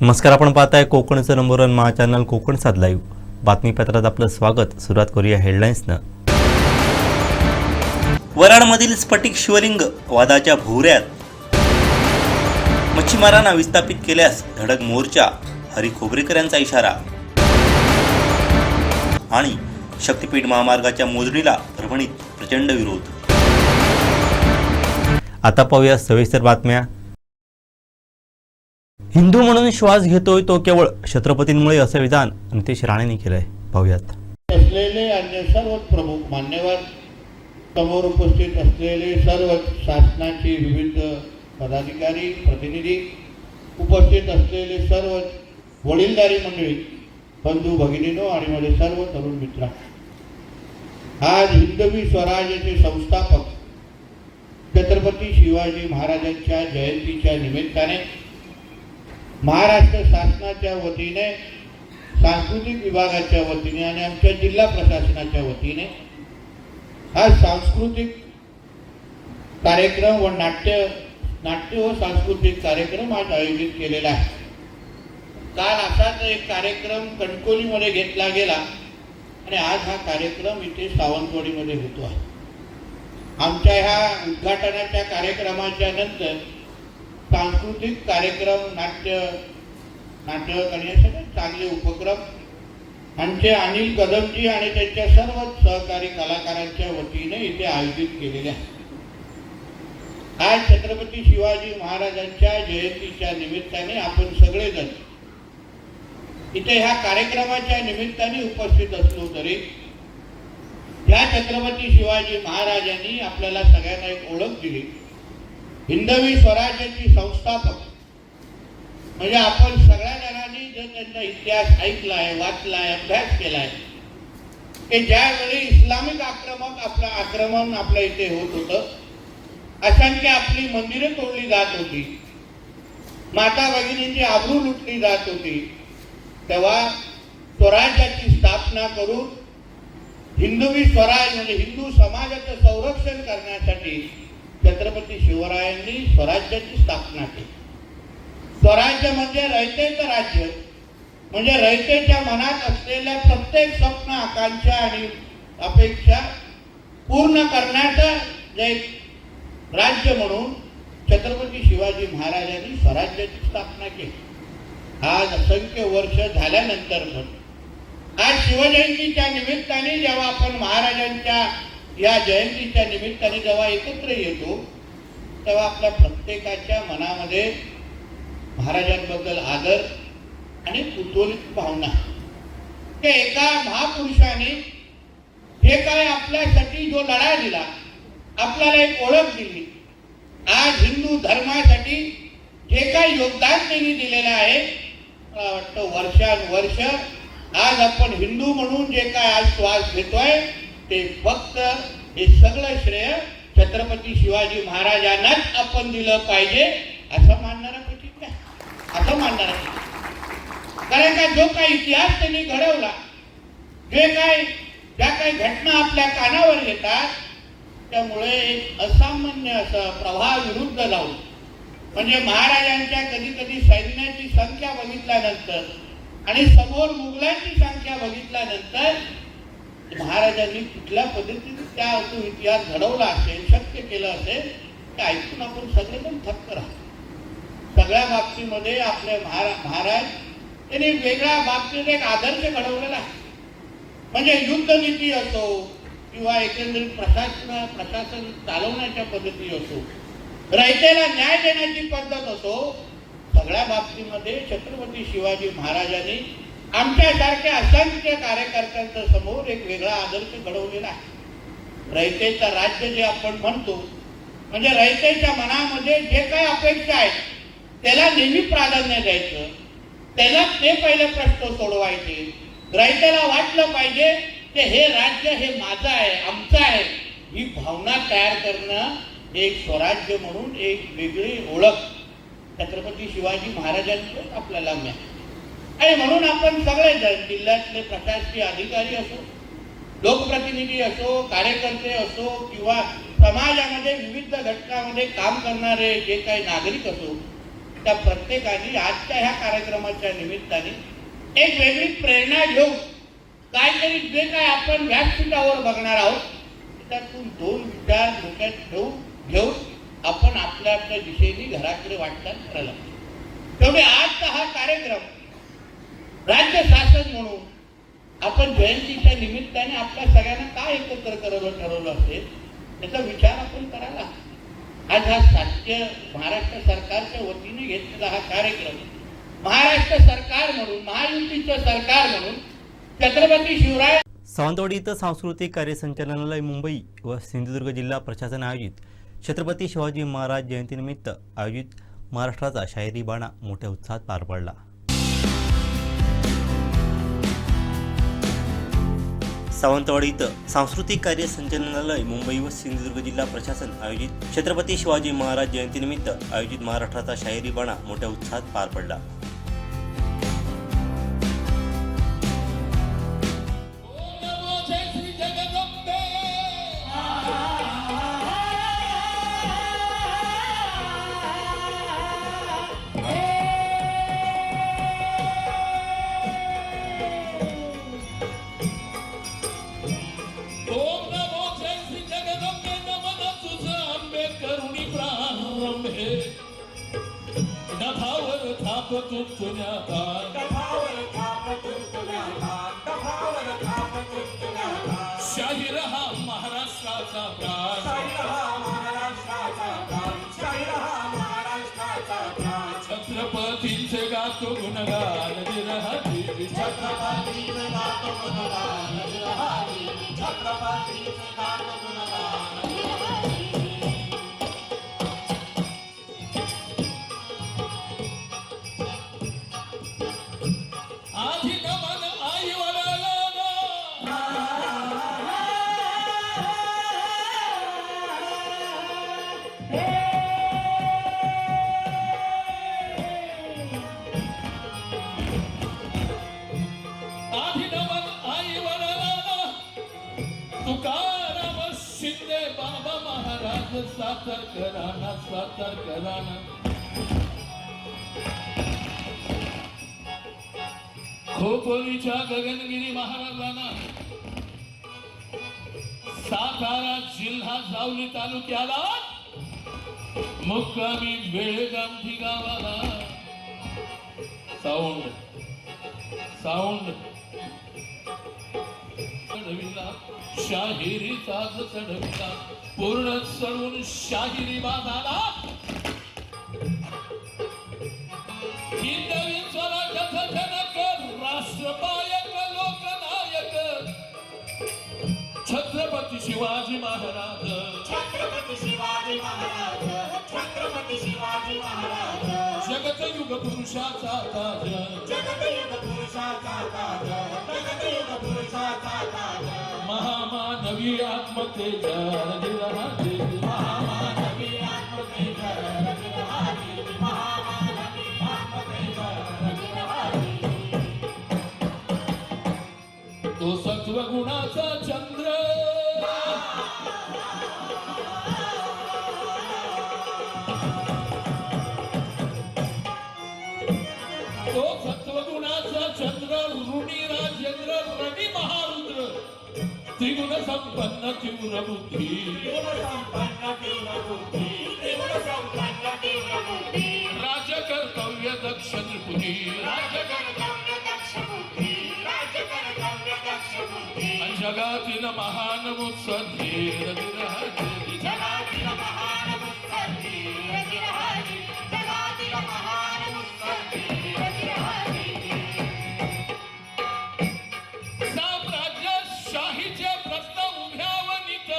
नमस्कार, आपण पाहताय कोकणचं नंबर 1 महा चॅनल कोकण सात लाईव्ह बातमीपत्रात आपलं स्वागत। सुरुवात करूया हेडलाईन्सनं। वराडमधील स्फटिक शिवलिंग वादाच्या भोवऱ्यात, मच्छीमारांना विस्थापित केल्यास धडक मोर्चा, हरी खोबरेकर यांचा इशारा आणि शक्तीपीठ महामार्गाच्या मोजणीला परभणीत प्रचंड विरोध। आता पाहूया सविस्तर बातम्या। हिंदू म्हणून श्वास घेतोय तो केवळ छत्रपतींमुळे, असं विधान नितेश राणेंनी केलंय। पाहूयात। असलेले अन्य सर्व प्रमुख मान्यवर, समोर उपस्थित असलेले सर्व शासनाचे विविध पदाधिकारी, प्रतिनिधी, उपस्थित असलेले सर्व वडीलधारी मंडळी, बंधू भगिनींनो आणि माझे सर्व तरुण मित्र, आज हिंदवी स्वराज्याचे संस्थापक छत्रपती शिवाजी महाराजांच्या जयंतीच्या निमित्ताने महाराष्ट्र शासनाच्या वतीने, सांस्कृतिक विभागाच्या वतीने आणि आमच्या जिल्हा प्रशासनाच्या वतीने हा सांस्कृतिक कार्यक्रम व नाट्य व सांस्कृतिक कार्यक्रम आज आयोजित केलेला आहे। काल असाच एक कार्यक्रम कणकोलीमध्ये घेतला गेला आणि आज हा कार्यक्रम इथे सावंतवाडीमध्ये होतो आहे। आमच्या ह्या उद्घाटनाच्या कार्यक्रमाच्या नंतर सांस्कृतिक कार्यक्रम, नाटक आणि हे सगळे चांगले उपक्रम आमचे अनिल कदमजी आणि त्यांच्या सर्व सहकारी कलाकारांच्या वतीने इथे आयोजित केलेले आहेत। आज छत्रपती शिवाजी महाराजांच्या जयंतीच्या निमित्ताने आपण सगळेजण इथे ह्या कार्यक्रमाच्या निमित्ताने उपस्थित असलो तरी या छत्रपती शिवाजी महाराजांनी आपल्याला सगळ्यांना एक ओळख दिली। हिंदवी स्वराज्याची संस्थापक म्हणजे आपण सगळ्या जणांनी जर त्यांचा इतिहास ऐकलाय, वाचलाय, अभ्यास केलाय की ज्यावेळी इस्लामिक आक्रमण आपल्या इथे होत होतं, असंख्य आपली मंदिरे तोडली जात होती, माता भगिनींची आबरू लुटली जात होती, तेव्हा स्वराज्याची स्थापना करून हिंदवी स्वराज म्हणजे हिंदू समाजाचं संरक्षण करण्यासाठी छत्रपती शिवरायांनी स्वराज्याची स्थापना केली। स्वराज्य म्हणजे रयतेचं राज्य, म्हणजे रयतेच्या मनात असलेल्या प्रत्येक स्वप्न, आकांक्षा आणि अपेक्षा पूर्ण करण्याचं जे राज्य म्हणून छत्रपती शिवाजी महाराजांनी स्वराज्याची स्थापना केली। आज असंख्य वर्ष झाल्यानंतर पण आज शिवजयंतीच्या निमित्ताने जेव्हा आपण महाराजांच्या या जयंतीच्या निमित्ताने जेव्हा एकत्र येतो, तेव्हा आपल्या प्रत्येकाच्या मनामध्ये महाराजांबद्दल आदर आणि कुतूहलित भावना, की एका महापुरुषाने हे काय आपल्यासाठी जो लढा दिला, आपल्याला एक ओळख दिली, आज हिंदू धर्मासाठी जे काही योगदान त्यांनी दिलेलं आहे, मला वाटतं वर्षानुवर्ष आज आपण हिंदू म्हणून जे काय आज श्वास घेतोय ते फक्त हे सगळं श्रेय छत्रपती शिवाजी महाराजांनाच आपण दिलं पाहिजे असं मानणारा क्वचित नाही, असं मानणारा नाही। कारण का जो काही इतिहास त्यांनी घडवला, ज्या काही घटना आपल्या कानावर येतात, त्यामुळे एक असामान्य असं प्रवाह विरुद्ध लावून, म्हणजे महाराजांच्या कधी कधी सैन्याची संख्या बघितल्यानंतर आणि समोर मुघलांची संख्या बघितल्यानंतर महाराजांनी कुठल्या पद्धतीने त्या तो इतिहास घडवला असेल, शक्य केलं असेल, ते ऐकून आपण सगळेजण थक्क राहतो। सगळ्या बाबतीमध्ये आपले महाराज त्यांनी वेगळ्या बाबतीत एक आदर्श घडवलेला आहे। म्हणजे युद्धनीती असो किंवा एकंदरीत प्रशासन चालवण्याच्या पद्धती असो, रयतेला न्याय देण्याची पद्धत असो, सगळ्या बाबतीमध्ये छत्रपती शिवाजी महाराजांनी आमच्यासारख्या असंख्य कार्यकर्त्यांच्या समोर एक वेगळा आदर्श घडवलेला आहे। रयतेचं राज्य जे आपण म्हणतो, म्हणजे रयतेच्या मनामध्ये जे काही अपेक्षा आहेत त्याला नेहमी प्राधान्य द्यायचं, त्याला ते पहिले प्रश्न सोडवायचे। रयतेला वाटलं पाहिजे की हे राज्य हे माझं आहे, आमचं आहे, ही भावना तयार करणं एक स्वराज्य म्हणून एक वेगळी ओळख छत्रपती शिवाजी महाराजांची आपल्याला मिळाली। आणि म्हणून आपण सगळेजण जिल्ह्यातले प्रशासकीय अधिकारी असो, लोकप्रतिनिधी असो, कार्यकर्ते असो किंवा समाजामध्ये विविध घटकांमध्ये काम करणारे जे काही नागरिक असो, त्या प्रत्येकाने आजच्या ह्या कार्यक्रमाच्या निमित्ताने एक वेगळी प्रेरणा घेऊन काहीतरी जे काय आपण व्यासपीठावर बघणार आहोत त्यातून दोन विचार डोक्यात घेऊन आपण आपल्या आपल्या दिशेने घराकडे वाटचाल करायला तेवढे आजचा हा कार्यक्रम राज्य शासन म्हणून आपण जयंतीच्या निमित्ताने आपल्या सगळ्यांना काय एकत्र ठरवलं असेल त्याचा विचार आपण करायला आज हा महाराष्ट्र सरकारच्या वतीने घेतलेला हा कार्यक्रम महाराष्ट्र सरकार म्हणून महायुतीचं सरकार म्हणून छत्रपती शिवराय सावंतवाडी इथं सांस्कृतिक कार्य संचालनालय मुंबई व सिंधुदुर्ग जिल्हा प्रशासन आयोजित छत्रपती शिवाजी महाराज जयंतीनिमित्त आयोजित महाराष्ट्राचा शाहिरी बाणा मोठ्या उत्साहात पार पडला. सावंतवाडी इथं सांस्कृतिक कार्य संचालनालय मुंबई व सिंधुदुर्ग जिल्हा प्रशासन आयोजित छत्रपती शिवाजी महाराज जयंतीनिमित्त आयोजित महाराष्ट्राचा शाहिरी बाणा मोठ्या उत्साहात पार पडला. शाहीर हा महाराष्ट्राचा प्राण, छत्रपतींचे गातो गुणगान विरहाची, छत्रपतींचे गातो गुणगान विरहाची, छत्रपतींचे गातो गुणगान विरहाची. आधी नमन आई वडिलांना, आधी नमन आई वडिलांना, तुकाराम शिंदे बाबा महाराज सातारकरांना, सातारकरांना. खोपोलीच्या गगनगिरी महाराजांना, सातारा जिल्हा जावली तालुक्याला मुक्कामी बेळगामठी गावाला साऊंड साऊंड चढविला, शाहिरीचाच चढविला, पूर्ण चढवून शाहिरी बाजाला हिंदवी स्वराज्याचा जनक, राष्ट्रपायक, लोकनायक छत्रपती शिवाजी महाराज, छत्रपती शिवाजी महाराज, छत्रपती शिवाजी महाराज. जगतयुग पुरुषाचा ताज, जगतयुग पुरुषाचा ताज, जगतयुग पुरुषाचा ताज. महामानवी आत्मतेज रजिरहाजी, महामानवी आत्मतेज रजिरहाजी, महामानवी आत्मतेज रजिरहाजी. तो सत्व गुणाचा चंद्र, तो सत्व गुणाचा चंद्र, ऋणी राजेंद्र, रणी महारुद्र, त्रिगुण संपन्न तीव्र बुद्धी, राजकर्तव्य दक्ष नृपुती, राजकर्तव्य दक्ष बुद्धी, राजकर्तव्य दक्ष बुद्धी. जगातील महान मुत्सद्दी रजिरहाजी, जगातील महान मुत्सद्दी रजिरहाजी, जगातील महान मुत्सद्दी रजिरहाजी. साम्राज्यशाहीचे प्रश्न उभ्यावनीत,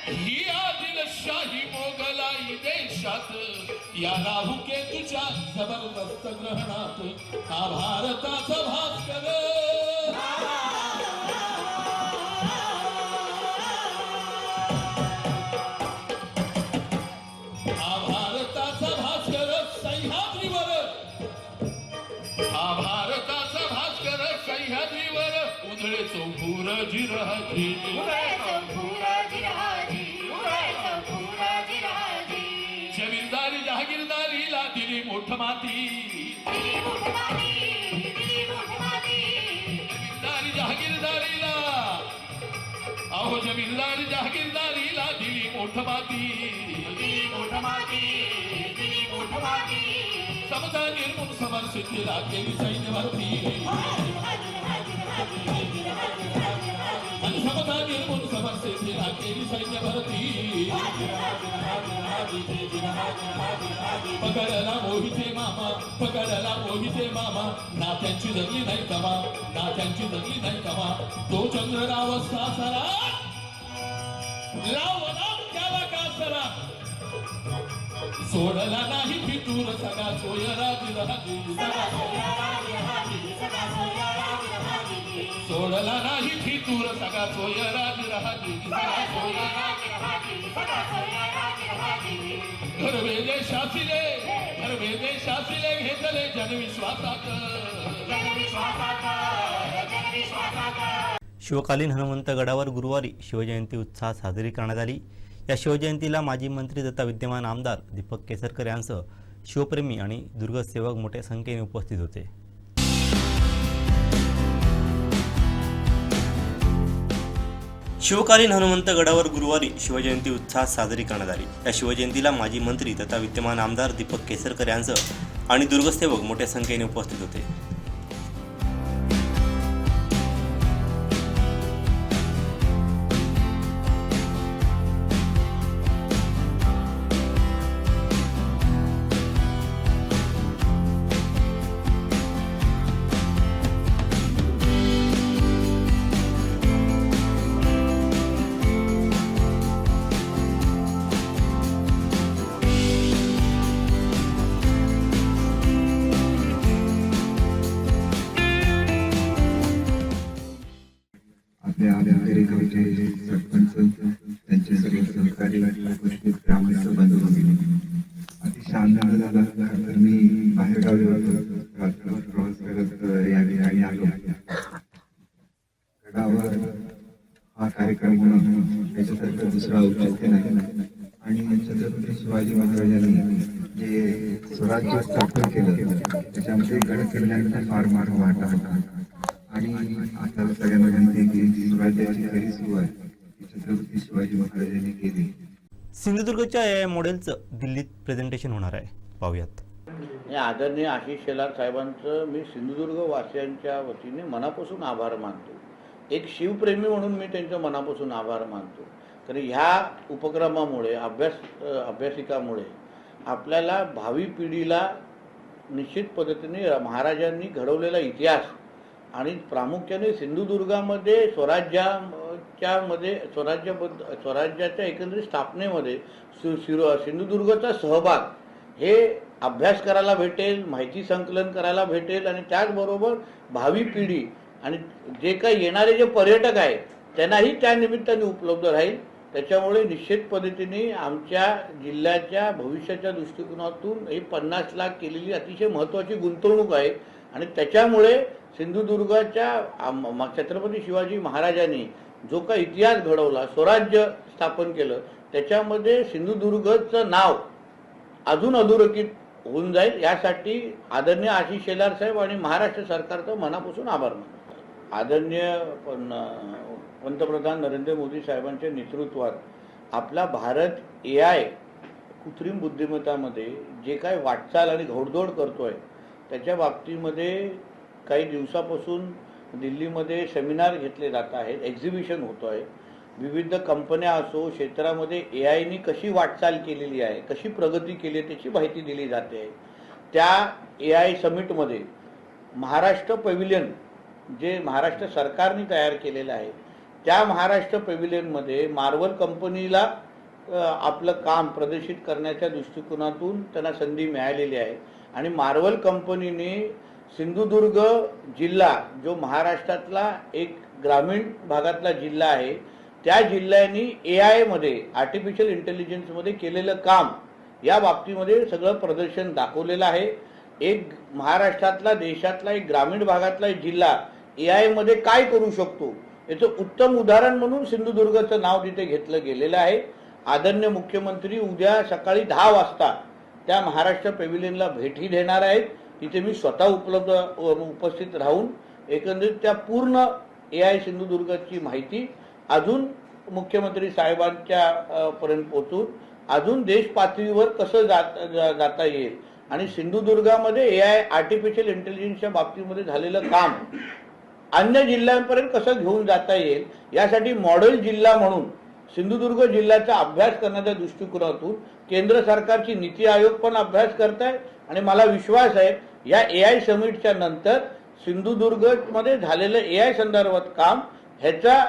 ही आदिलशाही मोगलाई देशात, या राहू केतूच्या जबरदस्त ग्रहणात हा भारताचा भास्कर, हा भारताचा भास्कर सह्याद्रीवर, हा भारताचा भास्कर सह्याद्रीवर उधळे चौफूर जिरहाजी, जमीनदारी जहागीरदारीला दिली माती जमीनदारी जहागीरदारीला अहो जमीनदारी जहागीरदारीला दिली मोठ माती समता निर्मूल समरसिद्धीला केली सैन्य भरती आणि समता निर्मूल समरसिद्धीला केली सैन्य भरती पकडला मोहिते मामा नात्यांची जगली नाही कमा तो चंद्रराव सासरा रावणात त्याला कासरा सोडला नाही फितूर सगळा सोयराज सोडला नाही फितूर सगळा सोयराज घरवेदे शासिले घेतले जनविश्वासात शिवकालीन हनुमंत गडावर गुरुवारी शिवजयंती उत्साहात साजरी करण्यात आली। या शिवजयंतीला माजी मंत्री तथा विद्यमान आमदार दीपक केसरकर यांसह शिवप्रेमी आणि दुर्गसेवक मोठ्या संख्येने उपस्थित होते। शिवकालीन हनुमंत गडावर गुरुवारी शिवजयंती उत्साहात साजरी करण्यात आली। या शिवजयंतीला माजी मंत्री तथा विद्यमान आमदार दीपक केसरकर यांसह आणि दुर्गसेवक मोठ्या संख्येने उपस्थित होते। आपल्या सरपंच त्यांचे सर्व सहकारी उपस्थित ग्रामस्थ बंधू अतिशय आनंद झाला। तर मी बाहेरगावी होतो, रात्रभर प्रवास करत या ठिकाणी आलो। गडावर हा कार्यक्रम होणं त्याच्यासारखं दुसरा औचित्य नाही आणि छत्रपती शिवाजी महाराजांनी जे स्वराज्य स्थापन केलं त्याच्यामध्ये गड किल्ल्यांचा फार वाटा होता आणि आता सगळ्यांना माहिती आहे की स्वराज्याची खरी सुरुवात छत्रपती शिवाजी महाराजांनी केली। सिंधुदुर्गच्या या मॉडेलचं दिल्लीत प्रेझेंटेशन होणार आहे, पाहूयात। आदरणीय आशिष शेलार साहेबांचं मी सिंधुदुर्ग वासियांच्या वतीने मनापासून आभार मानतो। एक शिवप्रेमी म्हणून मी त्यांचं मनापासून आभार मानतो, कारण ह्या उपक्रमामुळे अभ्यासिकामुळे आपल्याला भावी पिढीला निश्चित पद्धतीने महाराजांनी घडवलेला इतिहास आणि प्रामुख्याने सिंधुदुर्गामध्ये स्वराज्याच्या एकंदरीत स्थापनेमध्ये सिंधुदुर्गचा सहभाग हे अभ्यास करायला भेटेल, माहिती संकलन करायला भेटेल आणि त्याचबरोबर भावी पिढी आणि जे काही येणारे जे पर्यटक आहेत त्यांनाही त्या निमित्ताने उपलब्ध राहील। त्याच्यामुळे निश्चित पद्धतीने आमच्या जिल्ह्याच्या भविष्याच्या दृष्टिकोनातून ही 50 लाख केलेली अतिशय महत्त्वाची गुंतवणूक आहे आणि त्याच्यामुळे सिंधुदुर्गाच्या छत्रपती शिवाजी महाराजांनी जो काही इतिहास घडवला, स्वराज्य स्थापन केलं, त्याच्यामध्ये सिंधुदुर्गचं नाव अजून अधोरेखित होऊन जाईल। यासाठी आदरणीय आशिष शेलार साहेब आणि महाराष्ट्र सरकारचं मनापासून आभार मानतो। आदरणीय पंतप्रधान नरेंद्र मोदी साहेबांच्या नेतृत्वात आपला भारत AI कृत्रिम बुद्धिमत्तामध्ये जे काही वाटचाल आणि घोडदौड करतोय त्याच्या बाबतीमध्ये काही दिवसापासून दिल्लीमध्ये सेमिनार घेतले जात आहेत, एक्झिबिशन होतो आहे। विविध कंपन्या असो, क्षेत्रामध्ये AIनी कशी वाटचाल केलेली आहे, कशी प्रगती केली आहे त्याची माहिती दिली जाते आहे। त्या AI समिटमध्ये महाराष्ट्र पॅव्हिलियन जे महाराष्ट्र सरकारने तयार केलेलं आहे त्या महाराष्ट्र पॅव्हिलियनमध्ये मार्वल कंपनीला आपलं काम प्रदर्शित करण्याच्या दृष्टिकोनातून त्यांना संधी मिळालेली आहे आणि मार्वल कंपनीने सिंधुदुर्ग जिल्हा जो महाराष्ट्रातला एक ग्रामीण भागातला जिल्हा आहे त्या जिल्ह्यांनी AI मध्ये आर्टिफिशियल इंटेलिजन्समध्ये केलेलं काम या बाबतीमध्ये सगळं प्रदर्शन दाखवलेलं आहे। एक महाराष्ट्रातला देशातला एक ग्रामीण भागातला एक जिल्हा AI मध्ये काय करू शकतो याचं उत्तम उदाहरण म्हणून सिंधुदुर्गचं नाव तिथे घेतलं गेलेलं आहे। आदरणीय मुख्यमंत्री उद्या सकाळी 10 वाजता त्या महाराष्ट्र पॅव्हिलियनला भेटी देणार आहेत. तिथे मी स्वतः उपस्थित राहून एकंदरीत त्या पूर्ण AI सिंधुदुर्गची माहिती अजून मुख्यमंत्री साहेबांच्या पर्यंत पोहोचून अजून देश पातळीवर कसं जाता येईल आणि सिंधुदुर्गामध्ये AI आर्टिफिशियल इंटेलिजन्सच्या बाबतीमध्ये झालेलं काम अन्य जिल्ह्यांपर्यंत कसं घेऊन जाता येईल यासाठी मॉडेल जिल्हा म्हणून सिंधुदुर्ग जिल्ह्याचा अभ्यास करण्याच्या दृष्टिकोनातून केंद्र सरकारची नीती आयोग पण अभ्यास करत आहे आणि मला विश्वास आहे या AI समिटच्या नंतर सिंधुदुर्गमध्ये झालेलं AI संदर्भात काम ह्याचा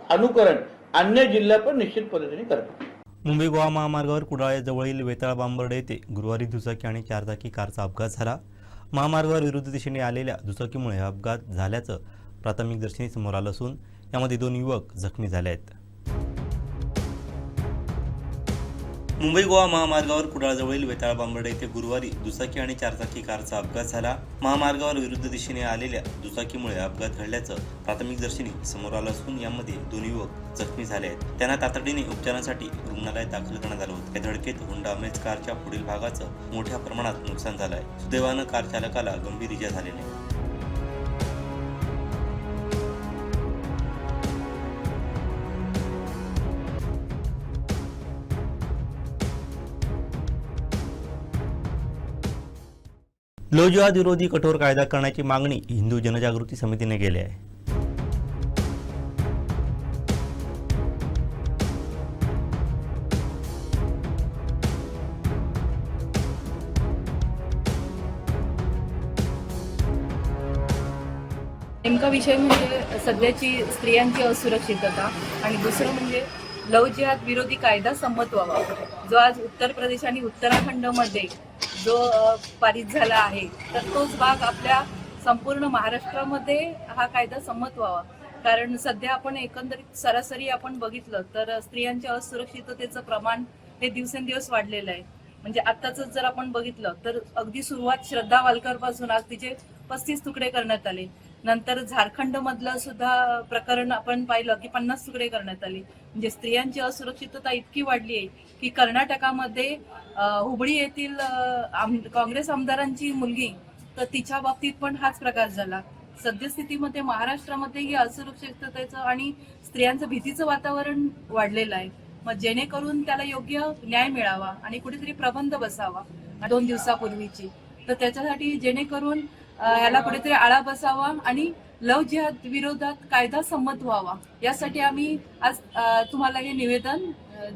अनुकरण अन्य जिल्हा पण निश्चित पद्धतीने करतात. मुंबई गोवा महामार्गावर कुडाळजवळील वेताळ बांबर्डे येथे गुरुवारी दुचाकी आणि चारचाकी कारचा अपघात झाला. महामार्गावर विरुद्ध दिशेने आलेल्या दुचाकीमुळे हा अपघात झाल्याचं प्राथमिक दर्शनी समोर आलं असून यामध्ये 2 युवक जखमी झाले आहेत. मुंबई गोवा महामार्गावर कुडाळजवळील वेताळ बांबर्डे येथे गुरुवारी दुचाकी आणि चारचाकी कारचा अपघात झाला. महामार्गावर विरुद्ध दिशेने आलेल्या दुचाकीमुळे अपघात घडल्याचं प्राथमिक दर्शनी समोर आलं असून यामध्ये 2 युवक जखमी झाले आहेत. त्यांना तातडीने उपचारांसाठी रुग्णालयात दाखल करण्यात आलं होतं. या धडकेत होंडा अमेज कारच्या पुढील भागाचं मोठ्या प्रमाणात नुकसान झालं आहे. सुदैवानं कार चालकाला गंभीर इजा झाली नाही. लोहजिहाद विरोधी कठोर कायदा करण्याची मागणी हिंदू जनजागृती समितीने केली आहे. नेमका विषय म्हणजे सध्याची स्त्रियांची असुरक्षितता आणि दुसरं म्हणजे लव जिहाद विरोधी कायदा संमत व्हावा, जो आज उत्तर प्रदेश आणि उत्तराखंडमध्ये जो पारित झाला आहे. तर तोच भाग आपल्या संपूर्ण महाराष्ट्रामध्ये हा कायदा संमत व्हावा. कारण सध्या आपण एकंदरीत सरासरी आपण बघितलं तर स्त्रियांच्या असुरक्षिततेचं प्रमाण हे दिवसेंदिवस वाढलेलं आहे. म्हणजे आत्ताच जर आपण बघितलं तर अगदी सुरुवात श्रद्धा वालकर पासून आज तिचे 35 तुकडे करण्यात आले. नंतर झारखंड मधलं सुद्धा प्रकरण आपण पाहिलं की 50 तुकडे करण्यात आले. म्हणजे स्त्रियांची असुरक्षितता इतकी वाढली आहे की कर्नाटकामध्ये हुबळी येथील काँग्रेस आमदारांची मुलगी तर तिच्या बाबतीत पण हाच प्रकार झाला. सद्यस्थितीमध्ये महाराष्ट्रामध्ये असुरक्षिततेचं आणि स्त्रियांचं भीतीचं वातावरण वाढलेलं आहे. मग जेणेकरून त्याला योग्य न्याय मिळावा आणि कुठेतरी प्रबंध बसावा 2 दिवसापूर्वीची, तर त्याच्यासाठी जेणेकरून ह्याला कुठेतरी आळा बसावा आणि लव जिहाद विरोधात कायदा संमत व्हावा यासाठी आम्ही आज तुम्हाला हे निवेदन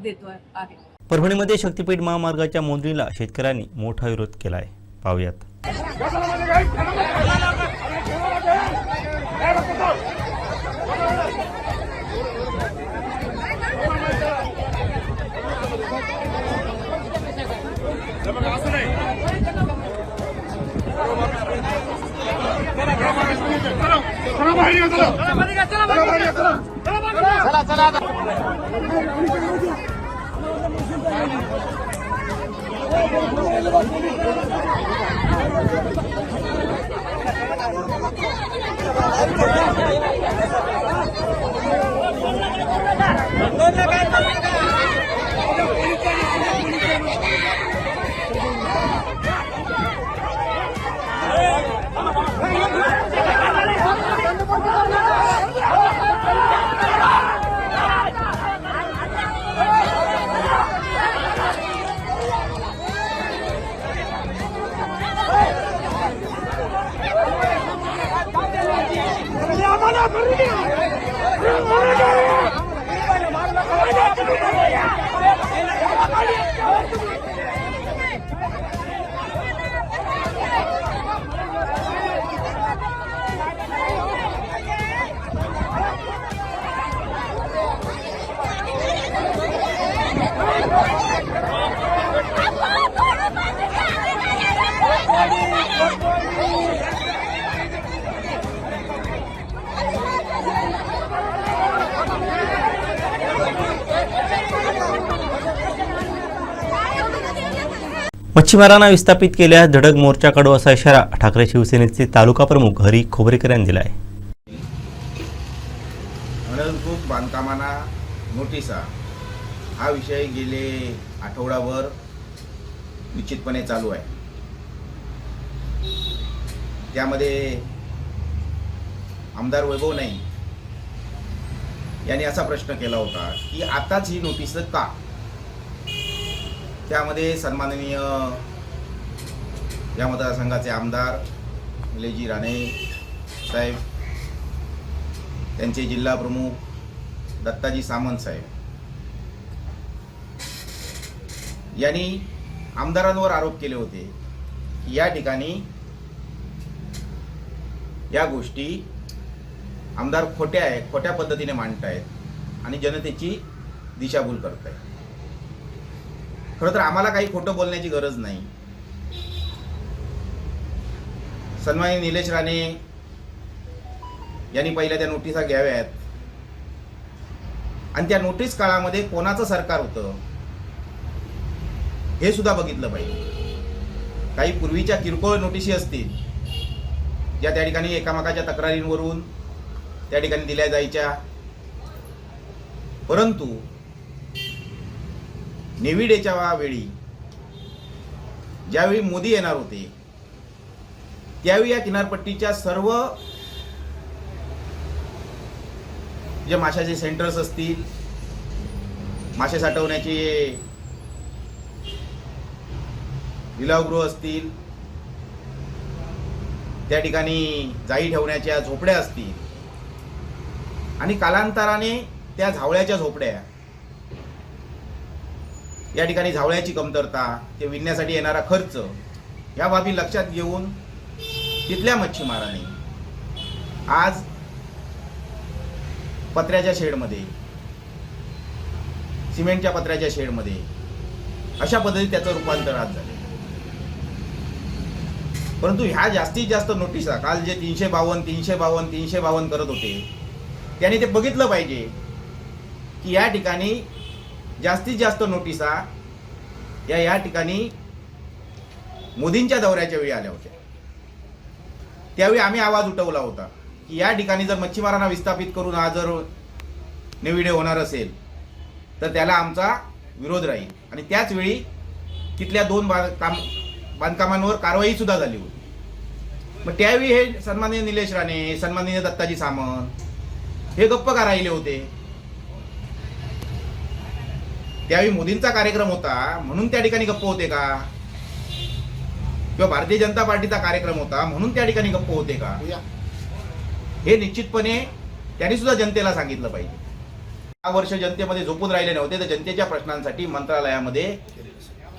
देतो आहे. परभणीमध्ये शक्तीपीठ महामार्गाच्या मोजणीला शेतकऱ्यांनी मोठा विरोध केला आहे. पाहूयात. मच्छीमारांना विस्थापित केल्यास धडक मोर्चा काढू असा इशारा ठाकरे शिवसेनेचे तालुका प्रमुख हरी खोबरेकर यांनी दिला आहे. अनधिकृत बांधकामांना नोटिसा हा विषय गेले आठवडाभर निश्चितपणे चालू आहे. त्यामध्ये आमदार वैभव नाईक यांनी असा प्रश्न केला होता की आताच ही नोटीस का. त्यामध्ये सन्माननीय या मतदारसंघाचे आमदार निलेशजी राणे साहेब, त्यांचे जिल्हा प्रमुख दत्ताजी सामंत साहेब यांनी आमदारांवर आरोप केले होते की या ठिकाणी या गोष्टी आमदार खोट्या पद्धतीने मांडतायत आणि जनतेची दिशाभूल करतायत. खरं तर आम्हाला काही खोटं बोलण्याची गरज नाही. सन्माननीय निलेश राणे यांनी पहिल्या त्या नोटिसा घ्याव्यात आणि त्या नोटीस काळामध्ये कोणाचं सरकार होतं हे सुद्धा बघितलं पाहिजे. काही पूर्वीच्या किरकोळ नोटिसी असतील ज्या त्या ठिकाणी एकामेकाच्या तक्रारींवरून त्या ठिकाणी दिल्या जायच्या, परंतु निविडेच्या वेळी ज्यावेळी मोदी येणार होते त्यावेळी या किनारपट्टीच्या सर्व जे माशाचे सेंटर्स असतील, मासे साठवण्याचे लिलावगृह असतील, त्या ठिकाणी जाळी ठेवण्याच्या झोपड्या असतील आणि कालांतराने त्या झावळ्याच्या झोपड्या, या ठिकाणी झावळ्याची कमतरता, ते विणण्यासाठी येणारा खर्च, या बाबी लक्षात घेऊन तिथल्या मच्छीमारांनी आज पत्र्याच्या शेडमध्ये, सिमेंटच्या पत्र्याच्या शेडमध्ये अशा पद्धतीत त्याचं रूपांतर आज झाले. परंतु ह्या जास्तीत जास्त नोटिसा काल जे 352 करत होते त्यांनी ते बघितलं पाहिजे की या ठिकाणी जास्तीत जास्त नोटिसा या ठिकाणी मोदींच्या दौऱ्याच्या वेळी आल्या होत्या. त्यावेळी आम्ही आवाज उठवला होता की या ठिकाणी जर मच्छीमारांना विस्थापित करून हा जर निविडे होणार असेल तर त्याला आमचा विरोध राहील. आणि त्याच वेळी तिथल्या 2 बांधकामांवर कारवाई सुद्धा झाली होती. मग त्यावेळी हे सन्माननीय निलेश राणे, सन्माननीय दत्ताजी सामंत हे गप्प का राहिले होते. त्यावेळी मोदींचा कार्यक्रम होता म्हणून त्या ठिकाणी गप्प होते का, किंवा भारतीय जनता पार्टीचा कार्यक्रम होता म्हणून त्या ठिकाणी गप्प होते का, हे निश्चितपणे त्यांनी सुद्धा जनतेला सांगितलं पाहिजे. 6 वर्ष जनतेमध्ये झोपून राहिले नव्हते, तर जनतेच्या प्रश्नांसाठी मंत्रालयामध्ये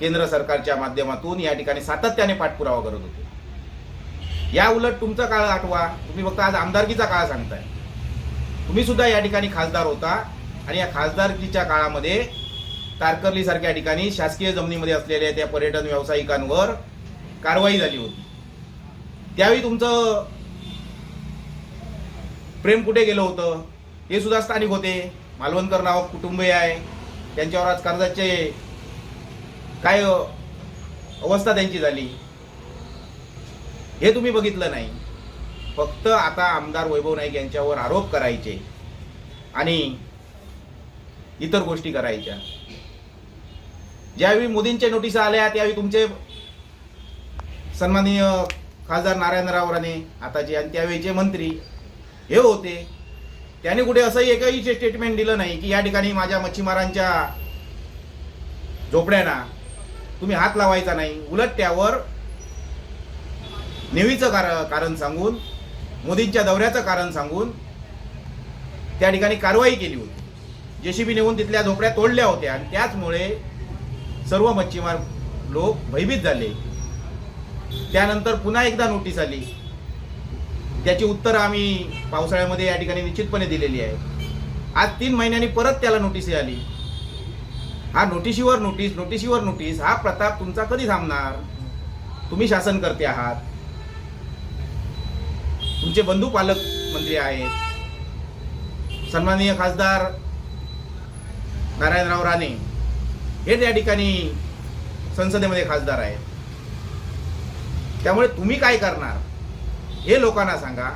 केंद्र सरकारच्या माध्यमातून या ठिकाणी सातत्याने पाठपुरावा करत होते. या उलट तुमचा काळ आठवा. तुम्ही फक्त आज आमदारकीचा काळ सांगताय. तुम्ही सुद्धा या ठिकाणी खासदार होता आणि या खासदारकीच्या काळामध्ये तारकर्ली सारख्या ठिकाणी शासकीय जमिनीमध्ये असलेल्या त्या पर्यटन व्यावसायिकांवर कारवाई झाली होती. त्यावेळी तुमचं प्रेम कुठे गेलं होतं हे सुद्धा स्थानिक होते. मालवणकर नावाक कुटुंबीय आहे, त्यांच्यावर आज कर्जाचे काय अवस्था त्यांची झाली हे तुम्ही बघितलं नाही. फक्त आता आमदार वैभव नाईक यांच्यावर आरोप करायचे आणि इतर गोष्टी करायच्या. ज्यावेळी मोदींच्या नोटिसा आल्या त्यावेळी तुमचे सन्माननीय खासदार नारायणराव राणे आताचे आणि त्यावेळीचे मंत्री हे होते, त्याने कुठे असंही एकही स्टेटमेंट दिलं नाही की या ठिकाणी माझ्या मच्छीमारांच्या झोपड्यांना तुम्ही हात लावायचा नाही. उलट त्यावर नेव्हीचं कारण सांगून, मोदींच्या दौऱ्याचं कारण सांगून त्या ठिकाणी कारवाई केली होती. जेसीबी नेऊन तिथल्या झोपड्या तोडल्या होत्या आणि त्याचमुळे सर्व मच्छीमार लोक भयभीत झाले. त्यानंतर पुन्हा एकदा नोटीस आली, त्याची उत्तर आम्ही पावसाळ्यामध्ये या ठिकाणी निश्चितपणे दिलेली आहे. आज 3 महिन्यांनी परत त्याला नोटीस आली. हा नोटिशीवर नोटीस हा प्रताप तुमचा कधी थांबणार. तुम्ही शासनकर्ते आहात, तुमचे बंधू पालकमंत्री आहेत. सन्माननीय खासदार नारायणराव राणे हे त्या ठिकाणी संसदेमध्ये खासदार आहेत. त्यामुळे तुम्ही काय करणार हे लोकांना सांगा.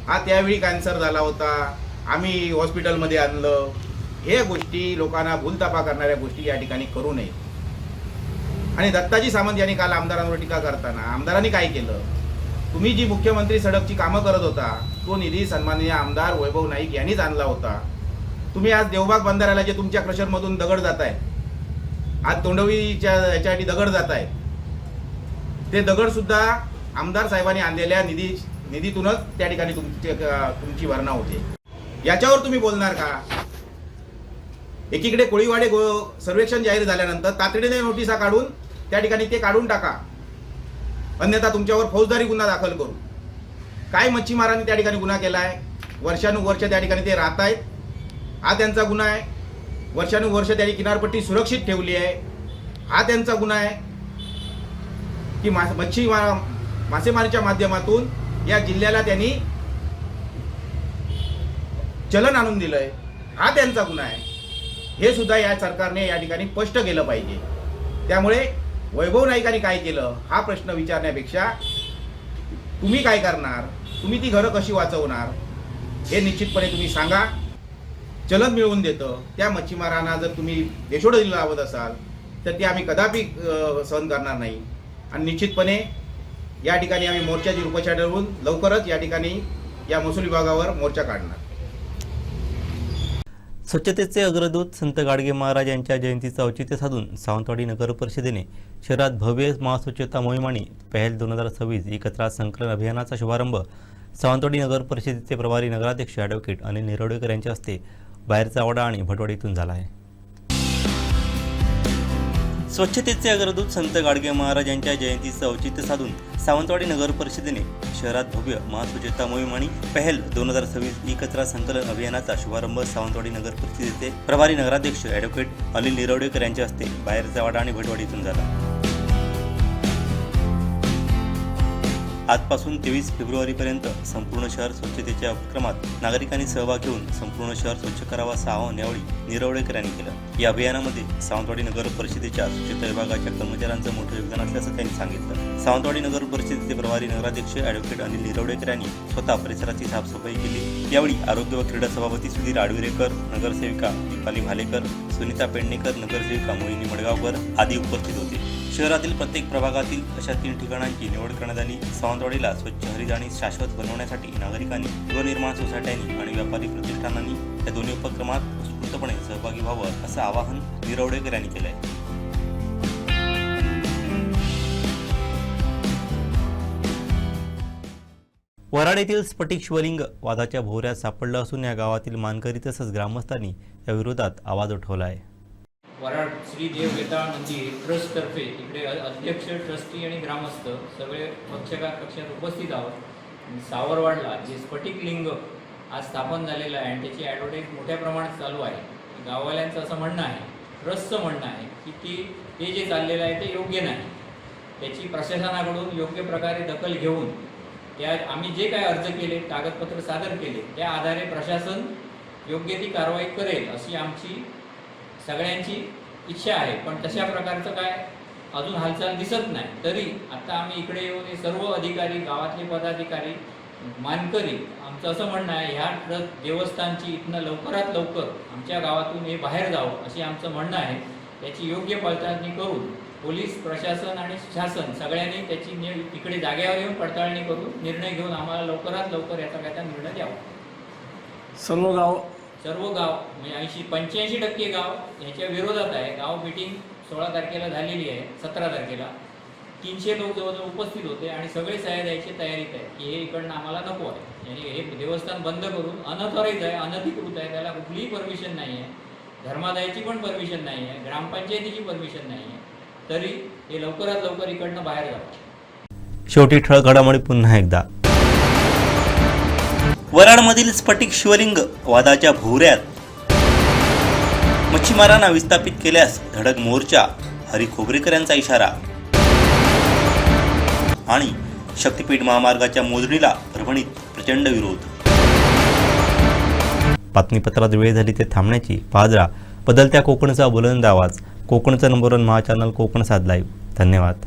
हा त्यावेळी कॅन्सर झाला होता, आम्ही हॉस्पिटलमध्ये आणलं, हे गोष्टी लोकांना भूलतापा करणाऱ्या गोष्टी या ठिकाणी करू नये. आणि दत्ताजी सामंत यांनी काल आमदारांवर टीका करताना आमदारांनी काय केलं? तुम्ही जी मुख्यमंत्री सडकची कामं करत होता तो निधी सन्माननीय आमदार वैभव नाईक यांनीच आणला होता. तुम्ही आज देवबाग बंधाऱ्याला जे तुमच्या क्रशरमधून दगड जात आहे, आज तोंडवीच्या याच्यासाठी दगड जात आहे, ते दगड सुद्धा आमदार साहेबांनी आणलेल्या निधीतूनच त्या ठिकाणी तुमची भरणा होते. याच्यावर तुम्ही बोलणार का? एकीकडे कोळीवाडे सर्वेक्षण जाहीर झाल्यानंतर तातडीने नोटिसा काढून त्या ठिकाणी ते काढून टाका, अन्यथा तुमच्यावर फौजदारी गुन्हा दाखल करू. काय मच्छीमारांनी त्या ठिकाणी गुन्हा केला आहे? वर्षानुवर्ष त्या ठिकाणी ते राहत आहेत, हा त्यांचा गुन्हा आहे. वर्षानुवर्ष त्यांनी किनारपट्टी सुरक्षित ठेवली आहे, हा त्यांचा गुन्हा आहे. की मासेमारीच्या माध्यमातून या जिल्ह्याला त्यांनी चलन आणून दिलंय, हा त्यांचा गुन्हा आहे. हे सुद्धा या सरकारने या ठिकाणी स्पष्ट केलं पाहिजे. त्यामुळे वैभव नाईकांनी काय केलं हा प्रश्न विचारण्यापेक्षा तुम्ही काय करणार, तुम्ही ती घरं कशी वाचवणार हे निश्चितपणे तुम्ही सांगा. चलन मिळवून देतं त्या मच्छीमारांना जर तुम्ही देशोडीला लावत असाल तर ते आम्ही कदापि सहन करणार नाही. आणि निश्चितपणे या ठिकाणी आम्ही मोर्चाची रूपरेषा ठरवून लवकरच या ठिकाणी या महसूल विभागावर मोर्चा काढणार. स्वच्छतेचे अग्रदूत संत गाडगे महाराज यांच्या जयंतीचं औचित्य साधून सावंतवाडी नगर परिषदेने शहरात भव्य महास्वच्छता मोहीम आणि पहल 2026 ही कचरा संकलन अभियानाचा शुभारंभ सावंतवाडी नगर परिषदेचे प्रभारी नगराध्यक्ष ॲडव्होकेट अनिल निरवडेकर यांच्या हस्ते बाहेरचा वाडा आणि भटवाडीतून झाला आहे. स्वच्छतेचे अग्रदूत संत गाडगे महाराज यांच्या जयंतीचं औचित्य साधून सावंतवाडी नगर परिषदेने शहरात भव्य महास्वच्छता मोहीम आणि पहल 2026 ई कचरा संकलन अभियानाचा शुभारंभ सावंतवाडी नगर परिषदेचे प्रभारी नगराध्यक्ष ॲडव्होकेट अनिल निरवडेकर यांच्या हस्ते बाहेरचा वाडा आणि भटवाडीतून झाला. आजपासून 23 फेब्रुवारीपर्यंत संपूर्ण शहर स्वच्छतेच्या उपक्रमात नागरिकांनी सहभाग घेऊन संपूर्ण शहर स्वच्छ करावं असं आवाहन यावेळी निरवडेकर यांनी केलं. या अभियानामध्ये सावंतवाडी नगर परिषदेच्या स्वच्छता विभागाच्या कर्मचाऱ्यांचं मोठं योगदान असल्याचं त्यांनी सांगितलं. सावंतवाडी नगर परिषदेचे प्रभारी नगराध्यक्ष ॲडव्होकेट अनिल निरवडेकर यांनी स्वतः परिसराची साफसफाई केली. यावेळी आरोग्य व क्रीडा सभापती सुधीर आडविरेकर, नगरसेविका दीपाली भालेकर, सुनीता पेडणेकर, नगरसेविका मोहिनी मडगावकर आदी उपस्थित होते. शहरातील प्रत्येक प्रभागातील अशा 3 ठिकाणांची निवड करण्यात आली. सावंतवाडीला स्वच्छ, हरित आणि शाश्वत बनवण्यासाठी नागरिकांनी, गृहनिर्माण सोसायट्यांनी आणि व्यापारी प्रतिष्ठानांनी या दोन्ही उपक्रमात उत्स्फूर्तपणे सहभागी व्हावं असं आवाहन निरवडेकर यांनी केलं आहे. वराड येथील स्फटिक शिवलिंग वादाच्या भोवऱ्यात सापडलं असून या गावातील मानकरी तसंच ग्रामस्थांनी या विरोधात आवाज उठवला आहे. वराड श्री देव वेताळ मंदिर ट्रस्टतर्फे इकडे अध्यक्ष, ट्रस्टी आणि ग्रामस्थ सगळे कक्षात उपस्थित आहोत. सावरवाडला जे स्फटिक लिंग आज स्थापन झालेलं आहे आणि त्याची ॲडव्हर्टाईज मोठ्या प्रमाणात चालू आहे. गाववाल्यांचं असं म्हणणं आहे, ट्रस्टचं म्हणणं आहे की ते जे चाललेलं आहे ते योग्य नाही. त्याची प्रशासनाकडून योग्य प्रकारे दखल घेऊन त्या आम्ही जे काय अर्ज केले, कागदपत्र सादर केले, त्या आधारे प्रशासन योग्य ती कारवाई करेल अशी आमची सगळ्यांची इच्छा आहे. पण तशा प्रकारचं काय अजून हालचाल दिसत नाही. तरी आता आम्ही इकडे येऊन हे सर्व अधिकारी, गावातले पदाधिकारी, मानकरी, आमचं असं म्हणणं आहे ह्या देवस्थानची इथनं लवकरात लवकर आमच्या गावातून हे बाहेर जावं अशी आमचं म्हणणं आहे. त्याची योग्य पडताळणी करून पोलीस प्रशासन आणि शासन सगळ्यांनी त्याची तिकडे जागेवर येऊन पडताळणी करून निर्णय घेऊन आम्हाला लवकरात लवकर याचा काय निर्णय द्यावा. सर्व गाव म्हणजे 85% गाव ह्याच्या विरोधात आहे. गाव मीटिंग 16 तारखेला झालेली आहे. 17 तारखेला 300 लोक जवळजवळ उपस्थित होते आणि सगळे सह्या द्यायची तयारीत आहे की हे इकडनं आम्हाला नको आहे. आणि हे देवस्थान बंद करून अनऑथराईज आहे, अनधिकृत आहे, त्याला कुठलीही परमिशन नाही आहे, धर्मादायाची पण परमिशन नाही आहे, ग्रामपंचायतीची परमिशन नाही आहे. तरी हे लवकरात लवकर इकडनं बाहेर जावं. शेवटी ठळक घडामोडी पुन्हा एकदा. वराडमधील स्फटिक शिवलिंग वादाच्या भोवऱ्यात, मच्छीमारांना विस्थापित केल्यास धडक मोर्चा, हरी खोबरेकर यांचा इशारा आणि शक्तीपीठ महामार्गाच्या मोजणीला परभणीत प्रचंड विरोध. बातमीपत्रात वेळ झाली ते थांबण्याची. पाहत राहा बदलत्या कोकणचा बुलंद आवाज. कोकणचं नंबर 1 महा चॅनल कोकण साध लाईव्ह. धन्यवाद.